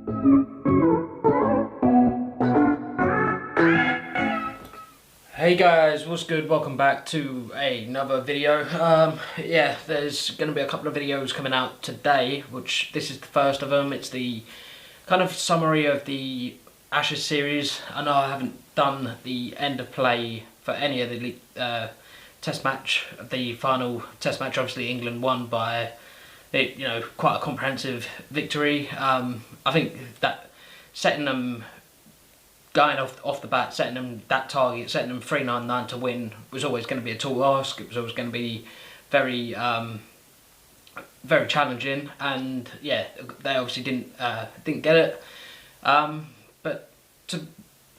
Hey guys, what's good? Welcome back to another video. Yeah, there's going to be a couple of videos coming out today, which this is the first of them. It's the kind of summary of the Ashes series. I know I haven't done the end of play for any of the test match. The final test match, obviously England won by quite a comprehensive victory. I think that setting them going off the bat, setting them that target, setting them 399 to win was always going to be a tall ask. It was always going to be very very challenging, and yeah, they obviously didn't get it. But to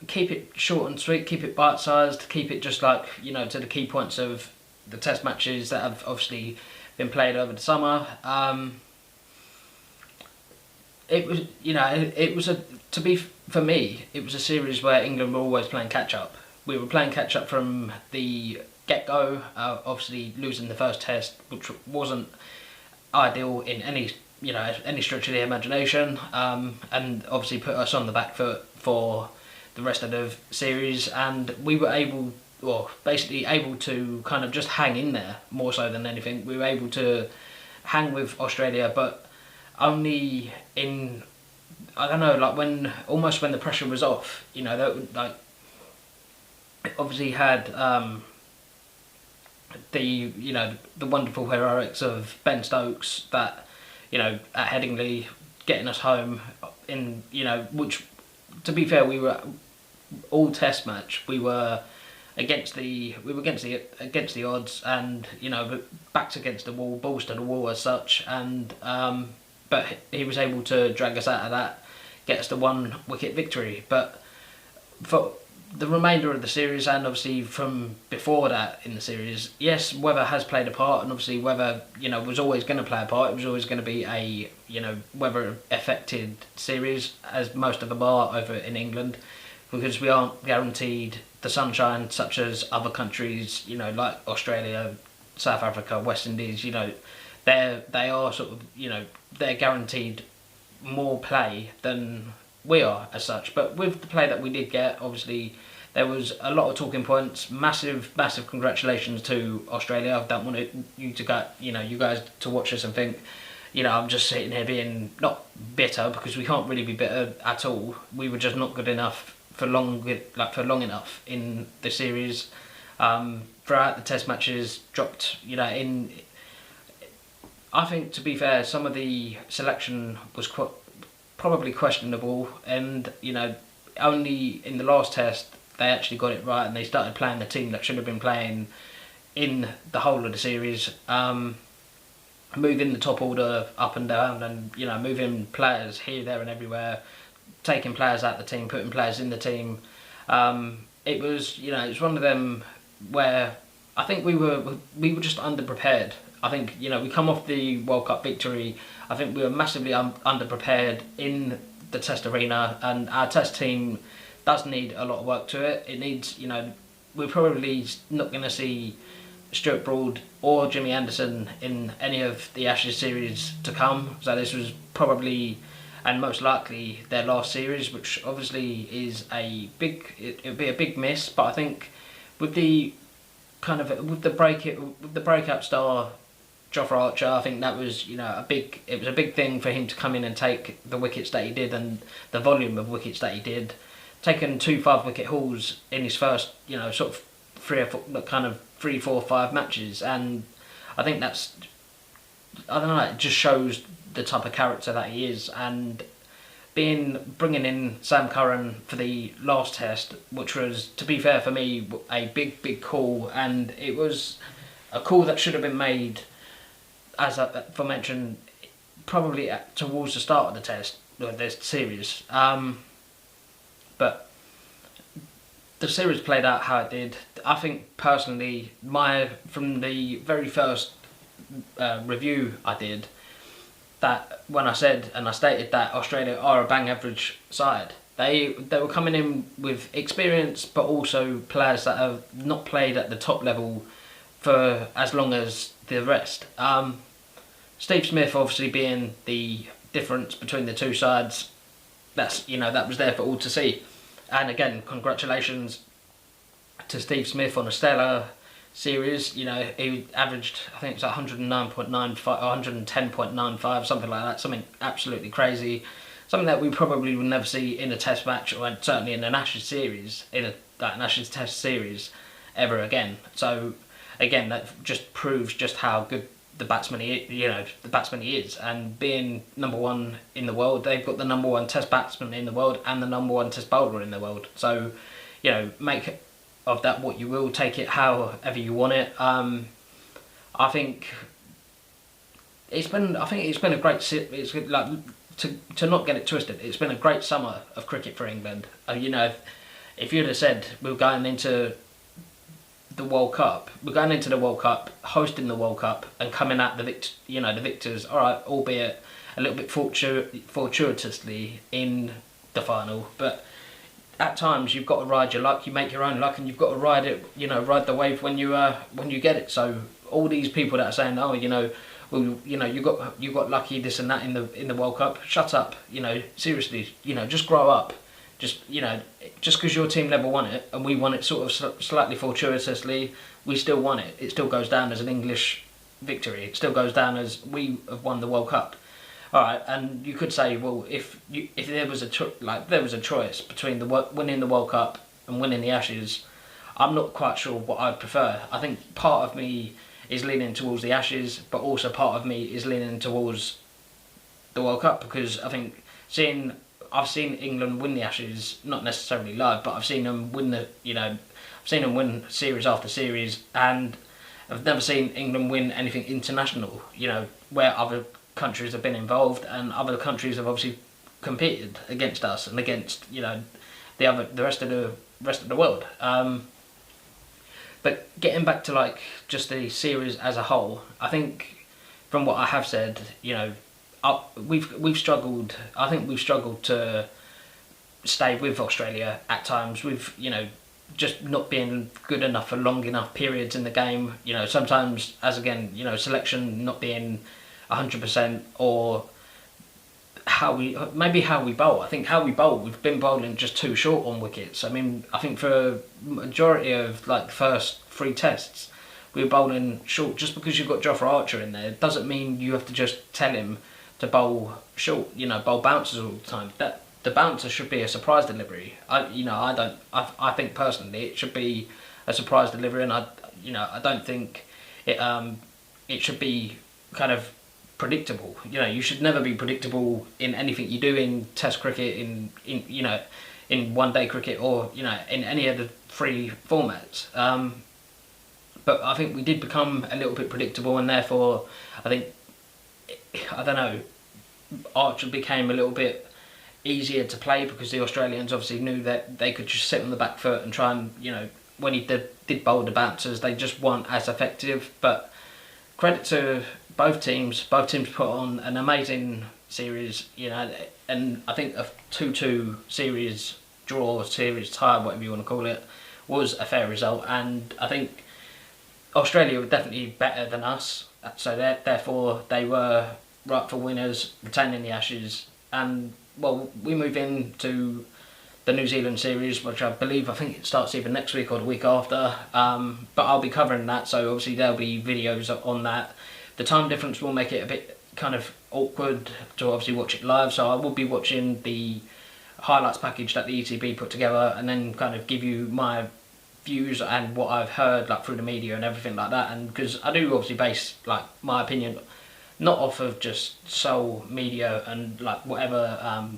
keep it short and sweet, keep it bite-sized, keep it just like, to the key points of the test matches that have obviously been played over the summer. It was for me, it was a series where England were always playing catch-up. We were playing catch-up from the get-go, obviously losing the first test, which wasn't ideal in any stretch of the imagination, and obviously put us on the back foot for the rest of the series, and we were basically able to kind of just hang in there more so than anything. We were able to hang with Australia, but only in, I don't know, like when the pressure was off, that obviously had the wonderful heroics of Ben Stokes that, at Headingley getting us home in, which, to be fair, we were all test match, we were against the odds, and backs against the wall, balls to the wall as such, and but he was able to drag us out of that, get us the 1 wicket victory. But for the remainder of the series, and obviously from before that in the series, yes, weather has played a part, and obviously weather, was always going to play a part. It was always going to be a, weather affected series, as most of them are over in England, because we aren't guaranteed the sunshine such as other countries, like Australia, South Africa, West Indies. They are sort of, they're guaranteed more play than we are as such. But with the play that we did get, obviously there was a lot of talking points. Massive congratulations to Australia. I don't want you guys to watch this and think, I'm just sitting here being not bitter, because we can't really be bitter at all. We were just not good enough for long enough in the series. Throughout the test matches, dropped, I think, to be fair, some of the selection was probably questionable, and only in the last test they actually got it right, and they started playing the team that should have been playing in the whole of the series, moving the top order up and down, and moving players here, there and everywhere, taking players out of the team, putting players in the team. It was it's one of them where I think we were just underprepared. I think, we come off the World Cup victory. I think we were massively underprepared in the test arena, and our test team does need a lot of work to it. It needs, we're probably not going to see Stuart Broad or Jimmy Anderson in any of the Ashes series to come. So this was probably, and most likely, their last series, which obviously is it would be a big miss. But I think with the breakout star Jofra Archer, I think that was it was a big thing for him to come in and take the wickets that he did, and the volume of wickets that he did, taking 2 5-wicket hauls in his first sort of 3, 4, 5 matches, and I think that's, I don't know, it just shows the type of character that he is. And bringing in Sam Curran for the last test, which was, to be fair for me, a big call, and it was a call that should have been made, as I mentioned, probably towards the start of the test, this series. But the series played out how it did. I think personally, from the very first review I did, that when I said and I stated that Australia are a bang average side, they were coming in with experience, but also players that have not played at the top level for as long as the rest. Steve Smith obviously being the difference between the two sides, that's, you know, that was there for all to see. And again, congratulations to Steve Smith on a stellar series. You know, he averaged, I think it's 109.95, 110.95, something like that, something absolutely crazy. Something that we probably will never see in a test match, or certainly in an Ashes series, in an Ashes test series, ever again. So again, that just proves just how good the batsman he is, and being number one in the world, they've got the number one test batsman in the world and the number one test bowler in the world. So, you know, make of that what you will, take it however you want it. I think it's been a great. It's like, to not get it twisted, it's been a great summer of cricket for England. You know, if you'd have said we were going into the World Cup, hosting the World Cup, and coming out the victors, all right, albeit a little bit fortuitously in the final, but at times you've got to ride your luck. You make your own luck, and you've got to ride it. You know, ride the wave when you get it. So all these people that are saying, oh, you know, well, you know, you got lucky, this and that in the World Cup. Shut up. You know, seriously. You know, just grow up. Just, you know, just because your team never won it and we won it sort of slightly fortuitously, we still won it. It still goes down as an English victory. It still goes down as we have won the World Cup. All right, and you could say, well, if there was a choice between winning the World Cup and winning the Ashes, I'm not quite sure what I'd prefer. I think part of me is leaning towards the Ashes, but also part of me is leaning towards the World Cup, because I think I've seen England win the Ashes, not necessarily live, but I've seen them win series after series, and I've never seen England win anything international, you know, where other countries have been involved and other countries have obviously competed against us and against, you know, the rest of the world. But getting back to like just the series as a whole, I think from what I have said, you know, we've struggled. I think we've struggled to stay with Australia at times. We've, you know, just not being good enough for long enough periods in the game. You know, sometimes, as again, you know, selection not being 100%, or how we bowl. I think how we bowl, we've been bowling just too short on wickets. I mean, I think for a majority of like the first 3 tests, we were bowling short. Just because you've got Jofra Archer in there doesn't mean you have to just tell him to bowl short, you know, bowl bouncers all the time. That the bouncer should be a surprise delivery. I think personally it should be a surprise delivery, and I don't think it should be kind of predictable. You know, you should never be predictable in anything you do in Test cricket, in one day cricket, or, you know, in any of the 3 formats. But I think we did become a little bit predictable, and therefore I think, I don't know, Archer became a little bit easier to play, because the Australians obviously knew that they could just sit on the back foot and try and, you know, when he did bowl the bouncers, they just weren't as effective. But credit to both teams put on an amazing series, you know, and I think a 2-2 series draw, series tie, whatever you want to call it, was a fair result. And I think Australia were definitely better than us, so therefore they were rightful winners, retaining the Ashes. And well, we move into the New Zealand series, which I think it starts either next week or the week after, but I'll be covering that, so obviously there'll be videos on that. The time difference will make it a bit kind of awkward to obviously watch it live, so I will be watching the highlights package that the ECB put together, and then kind of give you my views and what I've heard like through the media and everything like that. And because I do obviously base like my opinion not off of just sole media and like whatever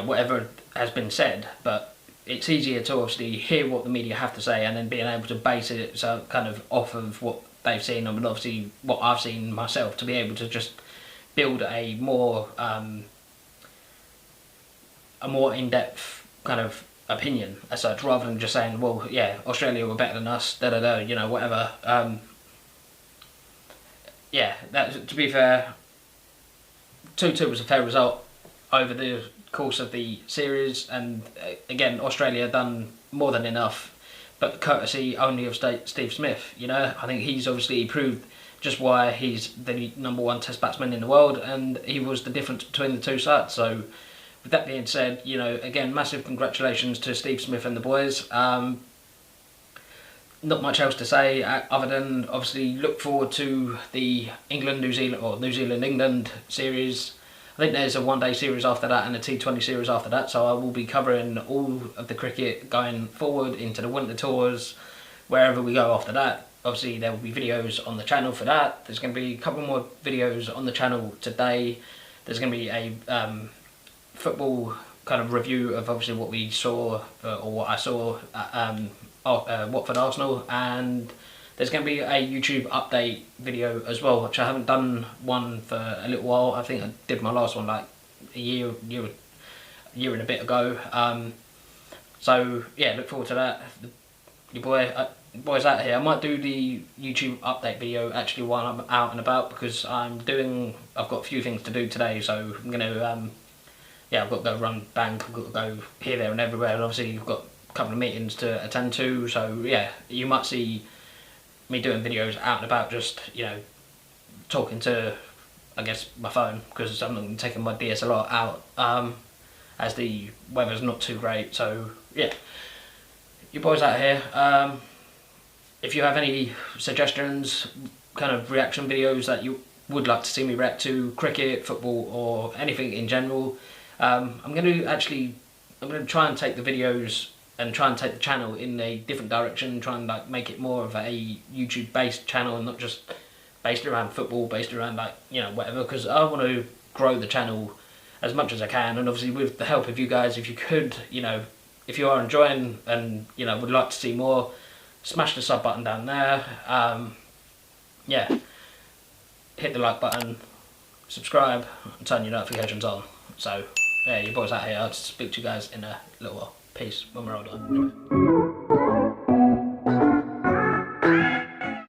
whatever has been said, but it's easier to obviously hear what the media have to say and then being able to base it so kind of off of what they've seen and obviously what I've seen myself, to be able to just build a more in-depth kind of opinion as such, rather than just saying, well, yeah, Australia were better than us, you know, whatever. Yeah, to be fair, 2-2 was a fair result over the course of the series, and again, Australia done more than enough, but courtesy only of Steve Smith. You know, I think he's obviously proved just why he's the #1 Test batsman in the world, and he was the difference between the two sides. So with that being said, you know, again, massive congratulations to Steve Smith and the boys. Not much else to say other than obviously look forward to the England-New Zealand or New Zealand-England series. I think there's a one-day series after that and a T20 series after that, so I will be covering all of the cricket going forward into the winter tours, wherever we go after that. Obviously there will be videos on the channel for that. There's going to be a couple more videos on the channel today. There's going to be a football kind of review of obviously what we saw, or what I saw at Watford Arsenal, and there's going to be a YouTube update video as well, which I haven't done one for a little while. I think I did my last one like a year and a bit ago. So yeah, look forward to that. Your boy's out here. I might do the YouTube update video actually while I'm out and about, because I've got a few things to do today, so I'm gonna yeah, I've got to go run bank, I've got to go here, there and everywhere, and obviously you've got a couple of meetings to attend to, so yeah, you might see me doing videos out and about, just, you know, talking to, I guess, my phone, because I'm not taking my DSLR out, as the weather's not too great. So yeah, your boy's out here. If you have any suggestions, kind of reaction videos that you would like to see me react to, cricket, football, or anything in general, I'm going to try and take the videos and try and take the channel in a different direction, try and like make it more of a YouTube based channel and not just based around football, based around like, you know, whatever, because I want to grow the channel as much as I can, and obviously with the help of you guys, if you could, you know, if you are enjoying and, you know, would like to see more, smash the sub button down there. Yeah, hit the like button, subscribe, and turn your notifications on. So yeah, your boy's out here. I'll speak to you guys in a little while. Peace when we're older.